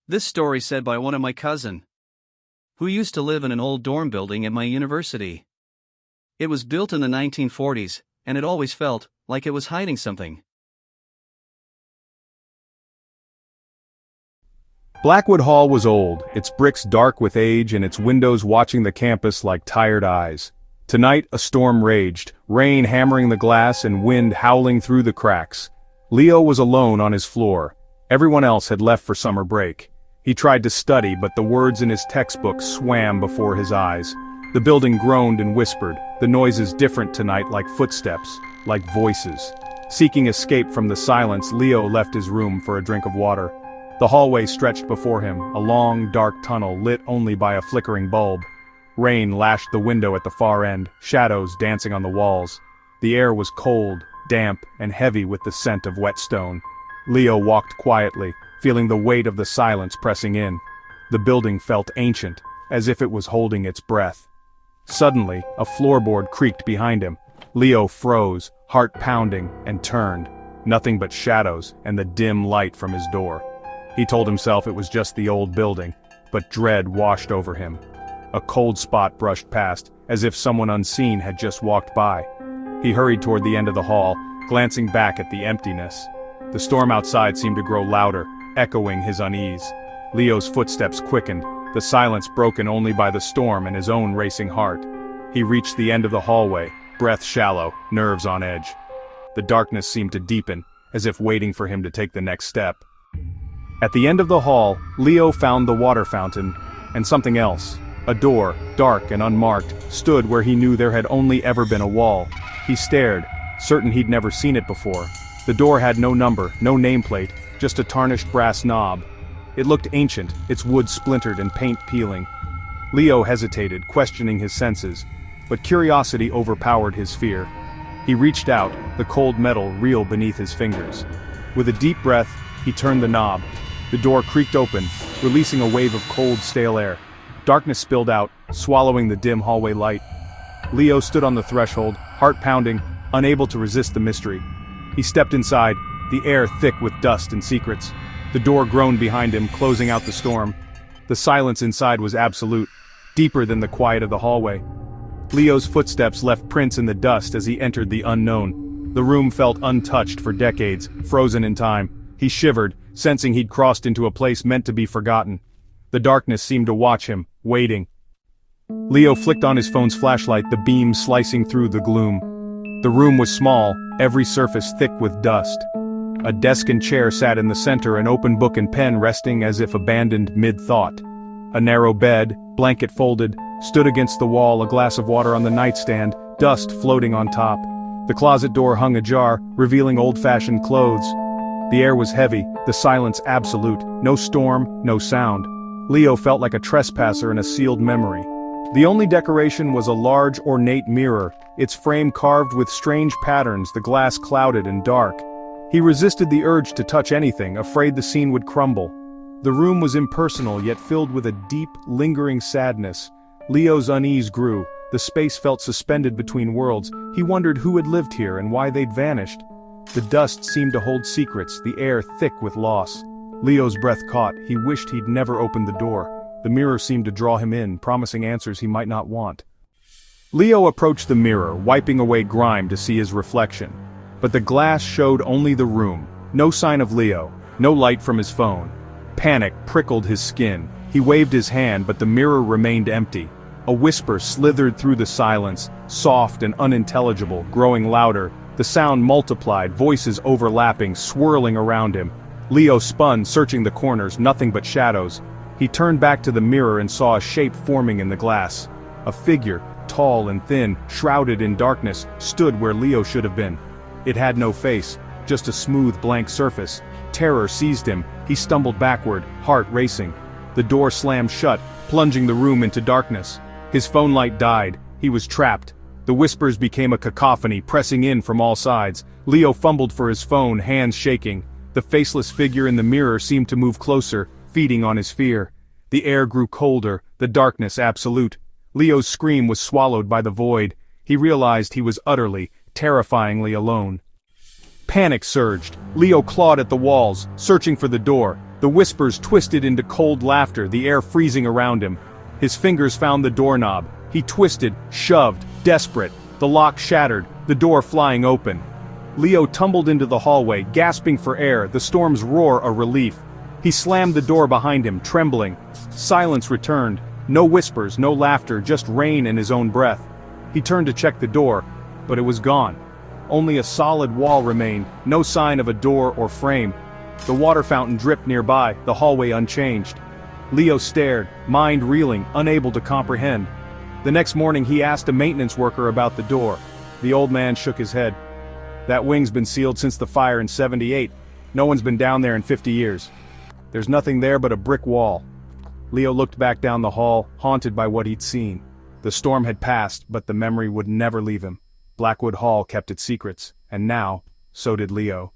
This story said by one of my cousin, who used to live in an old dorm building at my university. It was built in the 1940s, and it always felt like it was hiding something. Blackwood Hall was old, its bricks dark with age and its windows watching the campus like tired eyes. Tonight a storm raged, rain hammering the glass and wind howling through the cracks. Leo was alone on his floor. Everyone else had left for summer break. He tried to study, but the words in his textbook swam before his eyes. The building groaned and whispered, the noises different tonight, like footsteps, like voices. Seeking escape from the silence, Leo left his room for a drink of water. The hallway stretched before him, a long, dark tunnel lit only by a flickering bulb. Rain lashed the window at the far end, shadows dancing on the walls. The air was cold, damp, and heavy with the scent of wet stone. Leo walked quietly, feeling the weight of the silence pressing in. The building felt ancient, as if it was holding its breath. Suddenly, a floorboard creaked behind him. Leo froze, heart pounding, and turned. Nothing but shadows and the dim light from his door. He told himself it was just the old building, but dread washed over him. A cold spot brushed past, as if someone unseen had just walked by. He hurried toward the end of the hall, glancing back at the emptiness. The storm outside seemed to grow louder, echoing his unease. Leo's footsteps quickened, the silence broken only by the storm and his own racing heart. He reached the end of the hallway, breath shallow, nerves on edge. The darkness seemed to deepen, as if waiting for him to take the next step. At the end of the hall, Leo found the water fountain, and something else. A door, dark and unmarked, stood where he knew there had only ever been a wall. He stared, certain he'd never seen it before. The door had no number, no nameplate, just a tarnished brass knob. It looked ancient, its wood splintered and paint peeling. Leo hesitated, questioning his senses, but curiosity overpowered his fear. He reached out, the cold metal real beneath his fingers. With a deep breath, he turned the knob. The door creaked open, releasing a wave of cold, stale air. Darkness spilled out, swallowing the dim hallway light. Leo stood on the threshold, heart pounding, unable to resist the mystery. He stepped inside, the air thick with dust and secrets. The door groaned behind him, closing out the storm. The silence inside was absolute, deeper than the quiet of the hallway. Leo's footsteps left prints in the dust as he entered the unknown. The room felt untouched for decades, frozen in time. He shivered, sensing he'd crossed into a place meant to be forgotten. The darkness seemed to watch him, waiting. Leo flicked on his phone's flashlight, the beam slicing through the gloom. The room was small, every surface thick with dust. A desk and chair sat in the center, an open book and pen resting as if abandoned mid-thought. A narrow bed, blanket folded, stood against the wall, a glass of water on the nightstand, dust floating on top. The closet door hung ajar, revealing old-fashioned clothes. The air was heavy, the silence absolute, no storm, no sound. Leo felt like a trespasser in a sealed memory. The only decoration was a large, ornate mirror, its frame carved with strange patterns, the glass clouded and dark. He resisted the urge to touch anything, afraid the scene would crumble. The room was impersonal, yet filled with a deep, lingering sadness. Leo's unease grew. The space felt suspended between worlds. He wondered who had lived here and why they'd vanished. The dust seemed to hold secrets, the air thick with loss. Leo's breath caught. He wished he'd never opened the door. The mirror seemed to draw him in, promising answers he might not want. Leo approached the mirror, wiping away grime to see his reflection. But the glass showed only the room. No sign of Leo, no light from his phone. Panic prickled his skin. He waved his hand, but the mirror remained empty. A whisper slithered through the silence, soft and unintelligible, growing louder. The sound multiplied, voices overlapping, swirling around him. Leo spun, searching the corners, nothing but shadows. He turned back to the mirror and saw a shape forming in the glass. A figure, tall and thin, shrouded in darkness, stood where Leo should have been. It had no face, just a smooth blank surface. Terror seized him. He stumbled backward, heart racing. The door slammed shut, plunging the room into darkness. His phone light died. He was trapped. The whispers became a cacophony, pressing in from all sides. Leo fumbled for his phone, hands shaking. The faceless figure in the mirror seemed to move closer, feeding on his fear. The air grew colder, the darkness absolute. Leo's scream was swallowed by the void. He realized he was utterly, terrifyingly alone. Panic surged. Leo clawed at the walls, searching for the door. The whispers twisted into cold laughter, the air freezing around him. His fingers found the doorknob. He twisted, shoved, desperate. The lock shattered, the door flying open. Leo tumbled into the hallway, gasping for air, the storm's roar a relief. He slammed the door behind him, trembling. Silence returned. No whispers, no laughter, just rain and his own breath. He turned to check the door, but it was gone. Only a solid wall remained, no sign of a door or frame. The water fountain dripped nearby, the hallway unchanged. Leo stared, mind reeling, unable to comprehend. The next morning he asked a maintenance worker about the door. The old man shook his head. That wing's been sealed since the fire in '78. No one's been down there in 50 years. There's nothing there but a brick wall. Leo looked back down the hall, haunted by what he'd seen. The storm had passed, but the memory would never leave him. Blackwood Hall kept its secrets, and now, so did Leo.